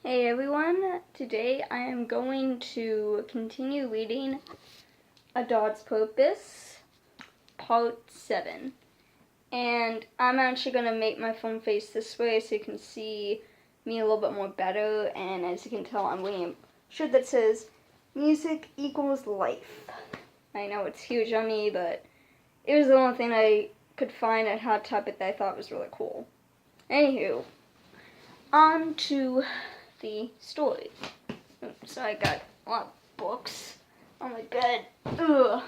Hey everyone, today I am going to continue reading A Dog's Purpose, Part 7. And I'm actually going to make my phone face this way so you can see me a little bit more better. And as you can tell, I'm wearing a shirt that says, Music Equals Life. I know it's huge on me, but it was the only thing I could find at Hot Topic that I thought was really cool. Anywho, on to the story. So I got a lot of books on my bed. Ugh.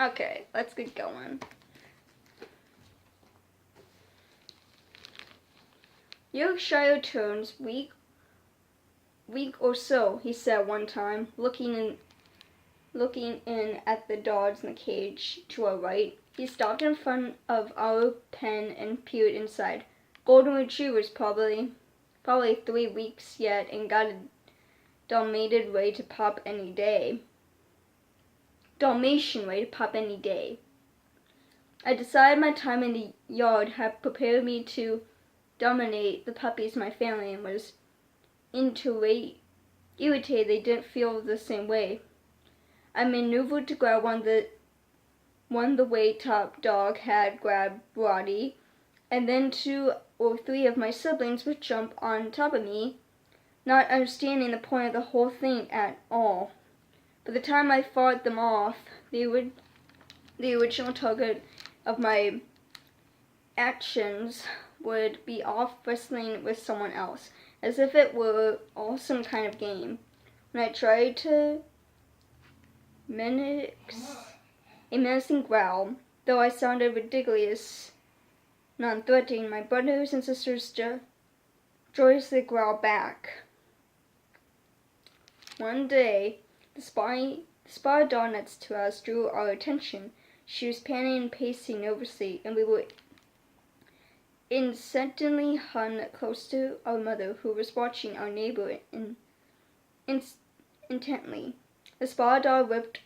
Okay, let's get going. Yorkshire turns week or so, he said one time, looking in at the dogs in the cage to our right. He stopped in front of our pen and peered inside. Golden retrievers, probably 3 weeks yet, and got a Dalmatian ready to pop any day. I decided my time in the yard had prepared me to dominate the puppies in my family, and was irritated they didn't feel the same way. I maneuvered to grab one the way top dog had grabbed Brody, and then 2 or 3 of my siblings would jump on top of me, not understanding the point of the whole thing at all. By the time I fought them off, the original target of my actions would be off wrestling with someone else, as if it were all some kind of game. When I tried to mimic a menacing growl, though I sounded ridiculous, non-threatening, my brothers and sisters joyously growled back. One day, the spotted dog next to us drew our attention. She was panting and pacing nervously, and we were instantly hung close to our mother, who was watching our neighbor intently. The spotted dog ripped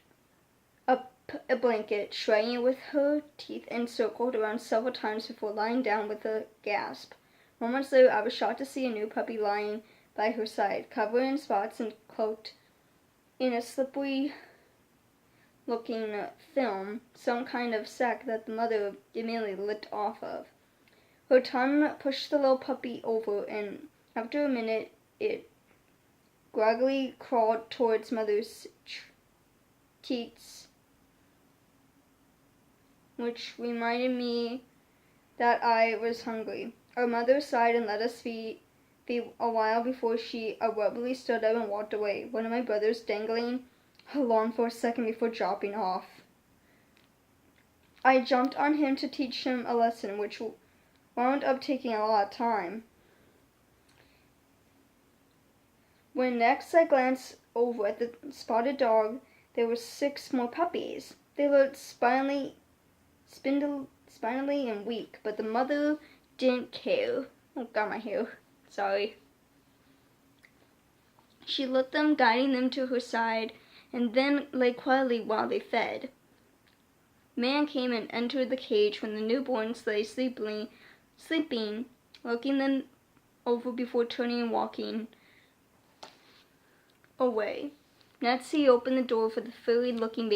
up a blanket, shredding it with her teeth, and circled around several times before lying down with a gasp. Moments later, I was shocked to see a new puppy lying by her side, covered in spots and cloaked in a slippery-looking film, some kind of sack that the mother immediately licked off of. Her tongue pushed the little puppy over, and after a minute, it groggily crawled towards mother's teats, which reminded me that I was hungry. Our mother sighed and let us feed a while before she abruptly stood up and walked away, one of my brothers dangling along for a second before dropping off. I jumped on him to teach him a lesson, which wound up taking a lot of time. When next I glanced over at the spotted dog, there were 6 more puppies. They looked spindly and weak, but the mother didn't care. Oh, got my hair. Sorry. She let them, guiding them to her side, and then lay quietly while they fed. Man came and entered the cage when the newborns lay sleeping, looking them over before turning and walking away. Next, he opened the door for the furry-looking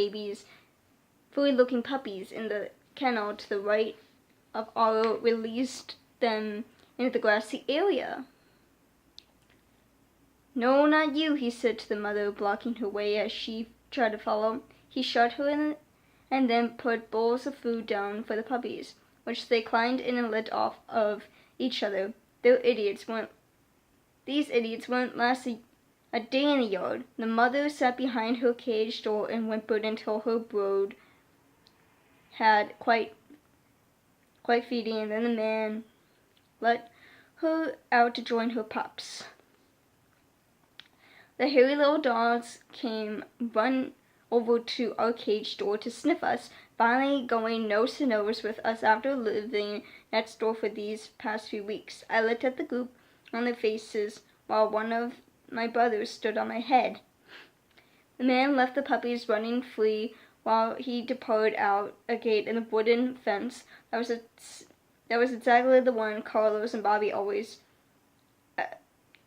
puppies in the kennel to the right of our, released them into the grassy area. No, not you, he said to the mother, blocking her way as she tried to follow. He shut her in and then put bowls of food down for the puppies, which they climbed in and licked off of each other. These idiots wouldn't last a day in the yard. The mother sat behind her cage door and whimpered until her brood had quite feeding, and then the man let her out to join her pups. The hairy little dogs came run over to our cage door to sniff us, finally going nose to nose with us after living next door for these past few weeks. I looked at the group on their faces while one of my brothers stood on my head. The man left the puppies running free while he departed out a gate in the wooden fence that was exactly the one Carlos and Bobby always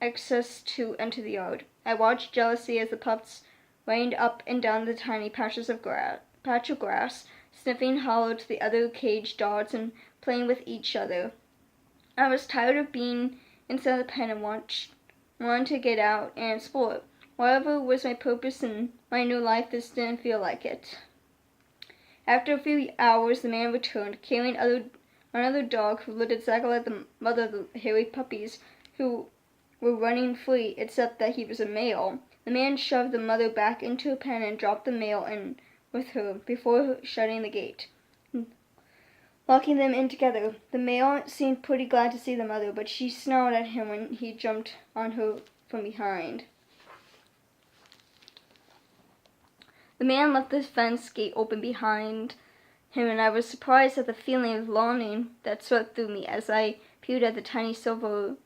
access to enter the yard. I watched jealously as the pups reined up and down the tiny patch of grass, sniffing hollow to the other caged dogs and playing with each other. I was tired of being inside the pen and wanted to get out and explore. Whatever was my purpose in my new life, this didn't feel like it. After a few hours, the man returned, carrying another dog who looked exactly like the mother of the hairy puppies who were running free, except that he was a male. The man shoved the mother back into her pen and dropped the male in with her before shutting the gate, locking them in together. The male seemed pretty glad to see the mother, but she snarled at him when he jumped on her from behind. The man left the fence gate open behind him, and I was surprised at the feeling of longing that swept through me as I peered at the tiny silver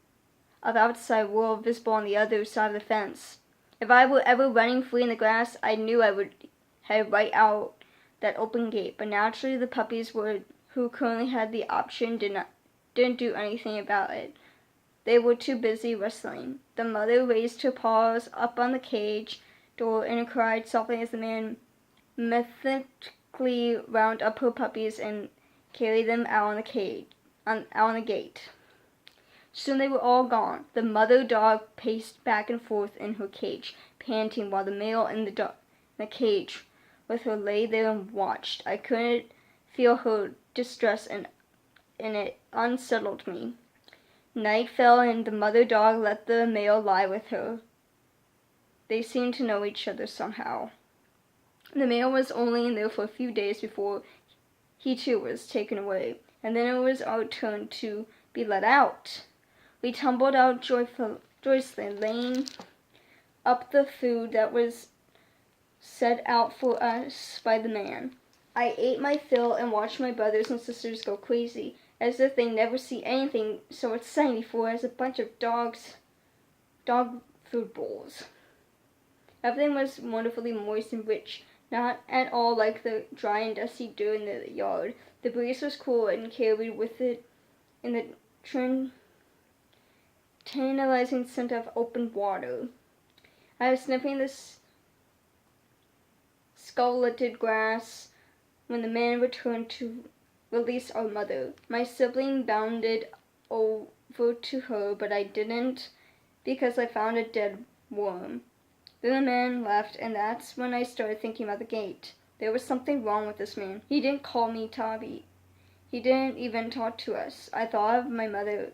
of outside world visible on the other side of the fence. If I were ever running free in the grass, I knew I would head right out that open gate, but naturally the puppies who currently had the option didn't do anything about it. They were too busy wrestling. The mother raised her paws up on the cage door and cried softly as the man methodically wound up her puppies and carried them out on the gate. Soon they were all gone. The mother dog paced back and forth in her cage, panting, while the male in the cage with her lay there and watched. I couldn't feel her distress, and it unsettled me. Night fell, and the mother dog let the male lie with her. They seemed to know each other somehow. The male was only in there for a few days before he too was taken away, and then it was our turn to be let out. We tumbled out joyously, laying up the food that was set out for us by the man. I ate my fill and watched my brothers and sisters go crazy, as if they never see anything so exciting before as a bunch of dog food bowls. Everything was wonderfully moist and rich, not at all like the dry and dusty dirt in the yard. The breeze was cool and carried with it in the tantalizing scent of open water. I was sniffing the skull-littered grass when the man returned to release our mother. My sibling bounded over to her, but I didn't because I found a dead worm. Then the man left, and that's when I started thinking about the gate. There was something wrong with this man. He didn't call me Tabby. He didn't even talk to us. I thought of my mother,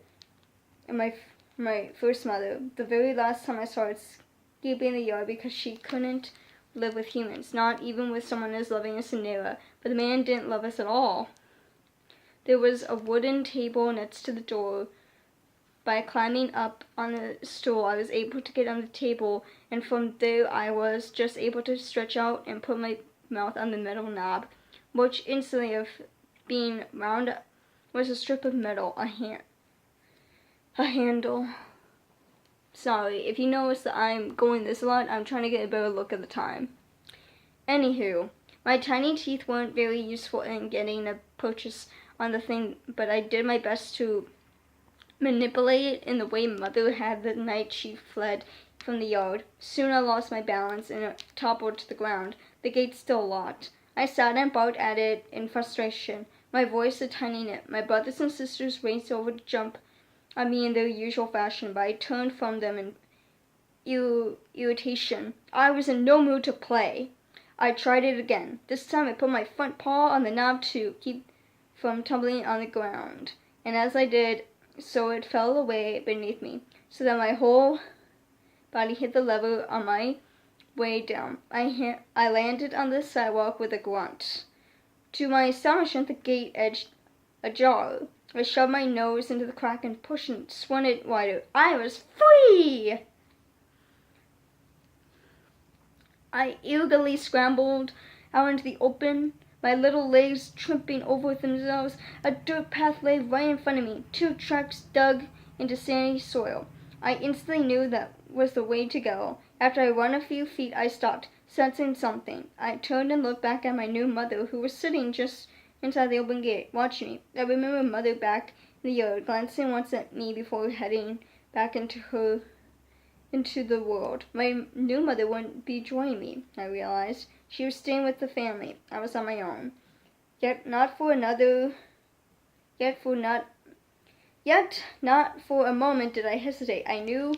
and my first mother, the very last time I saw her escaping the yard because she couldn't live with humans, not even with someone as loving as Samira. But the man didn't love us at all. There was a wooden table next to the door. By climbing up on a stool, I was able to get on the table, and from there I was just able to stretch out and put my mouth on the metal knob, which instantly of being round was a strip of metal, a handle. Sorry, if you notice that I'm going this a lot, I'm trying to get a better look at the time. Anywho, my tiny teeth weren't very useful in getting a purchase on the thing, but I did my best to manipulate it in the way Mother had the night she fled from the yard. Soon I lost my balance and it toppled to the ground. The gate still locked. I sat and barked at it in frustration, my voice a tiny nip. My brothers and sisters raced over to jump on me in their usual fashion, but I turned from them in irritation. I was in no mood to play. I tried it again. This time I put my front paw on the knob to keep from tumbling on the ground, and as I did so it fell away beneath me, so that my whole body hit the lever on my way down. I landed on the sidewalk with a grunt. To my astonishment, the gate edged ajar. I shoved my nose into the crack and pushed and swung it wider. I was free! I eagerly scrambled out into the open, my little legs tripping over themselves. A dirt path lay right in front of me, 2 tracks dug into sandy soil. I instantly knew that was the way to go. After I ran a few feet, I stopped, sensing something. I turned and looked back at my new mother, who was sitting just inside the open gate, watching me. I remember Mother back in the yard, glancing once at me before heading back into her into the world. My new mother wouldn't be joining me, I realized. She was staying with the family. I was on my own. Yet not for a moment did I hesitate. I knew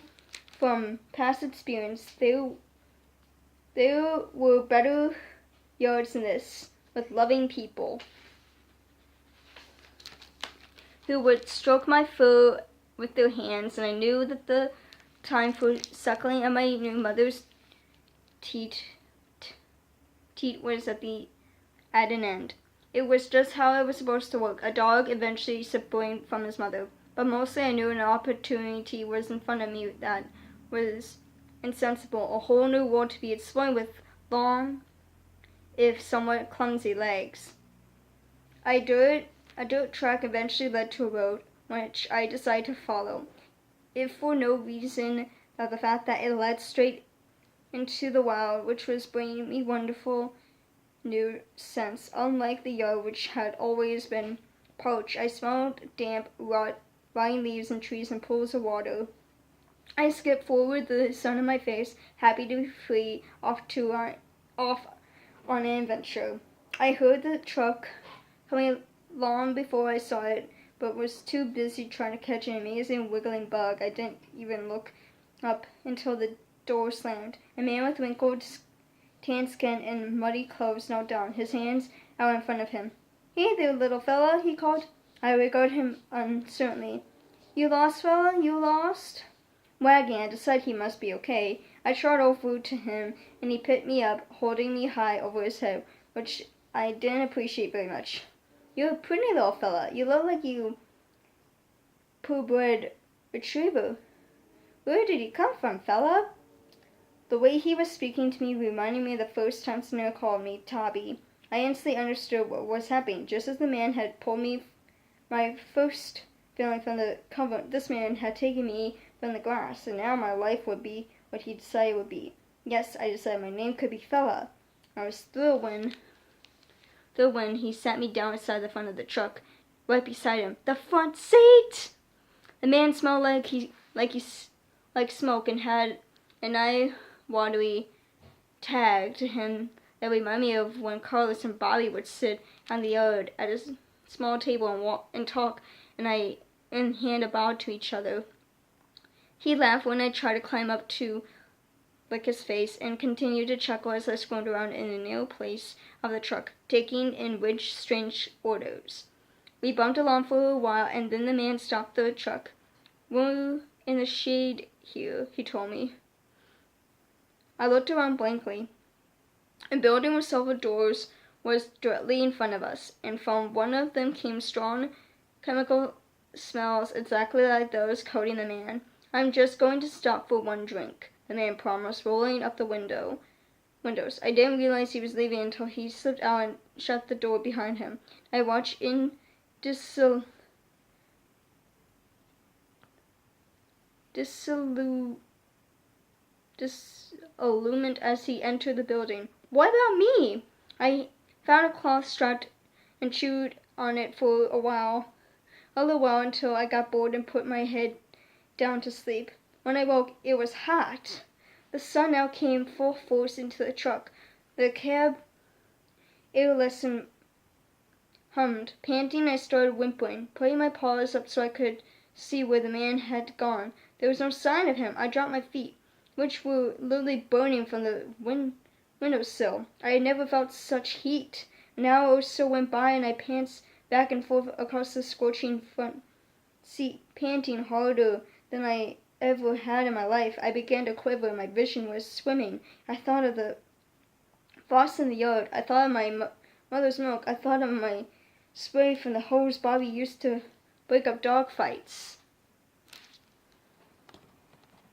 from past experience there were better yards than this, with loving people who would stroke my fur with their hands, and I knew that the time for suckling at my new mother's teat was at an end. It was just how it was supposed to work. A dog eventually separated from his mother, but mostly I knew an opportunity was in front of me that was insensible, a whole new world to be explored with long, if somewhat clumsy legs. A dirt track eventually led to a road, which I decided to follow, if for no reason than the fact that it led straight into the wild, which was bringing me wonderful new scents, unlike the yard which had always been parched. I smelled damp, rotting leaves and trees and pools of water. I skipped forward, the sun in my face, happy to be free, off on an adventure. I heard the truck coming long before I saw it, but was too busy trying to catch an amazing wiggling bug. I didn't even look up until the door slammed. A man with wrinkled tan skin and muddy clothes knelt down, his hands out in front of him. "Hey there, little fella," he called. I regarded him uncertainly. "You lost, fella? You lost?" Wagging, I decided he must be okay. I trotted over to him, and he picked me up, holding me high over his head, which I didn't appreciate very much. "You're a pretty little fella. You look like you purebred retriever. Where did you come from, fella?" The way he was speaking to me reminded me of the first time Samira called me Tabby. I instantly understood what was happening. Just as the man had pulled me, my first feeling from the cover, this man had taken me from the grass, and now my life would be what he decided it would be. Yes, I decided my name could be Fella. I was thrilled when he sat me down beside the front of the truck, right beside him. The front seat! The man smelled like smoke and had an eye-watery tag to him that reminded me of when Carlos and Bobby would sit on the yard at a small table and talk and hand about to each other. He laughed when I tried to climb up to lick his face, and continued to chuckle as I squirmed around in a narrow place of the truck, taking in Ridge's strange orders. We bumped along for a while, and then the man stopped the truck. "We're in the shade here," he told me. I looked around blankly. A building with several doors was directly in front of us, and from one of them came strong chemical smells exactly like those coating the man. "I'm just going to stop for one drink," the man promised, rolling up the windows. I didn't realize he was leaving until he slipped out and shut the door behind him. I watched in disillusionment as he entered the building. "What about me?" I found a cloth strapped and chewed on it for a little while until I got bored and put my head down to sleep. When I woke, it was hot. The sun now came full force into the truck. The cab airless hummed. Panting, I started whimpering, putting my paws up so I could see where the man had gone. There was no sign of him. I dropped my feet, which were literally burning from the windowsill. I had never felt such heat. An hour or so went by, and I paced back and forth across the scorching front seat, panting harder than I ever had in my life. I began to quiver. My vision was swimming. I thought of the frost in the yard. I thought of my mother's milk. I thought of my spray from the hose Bobby used to break up dog fights.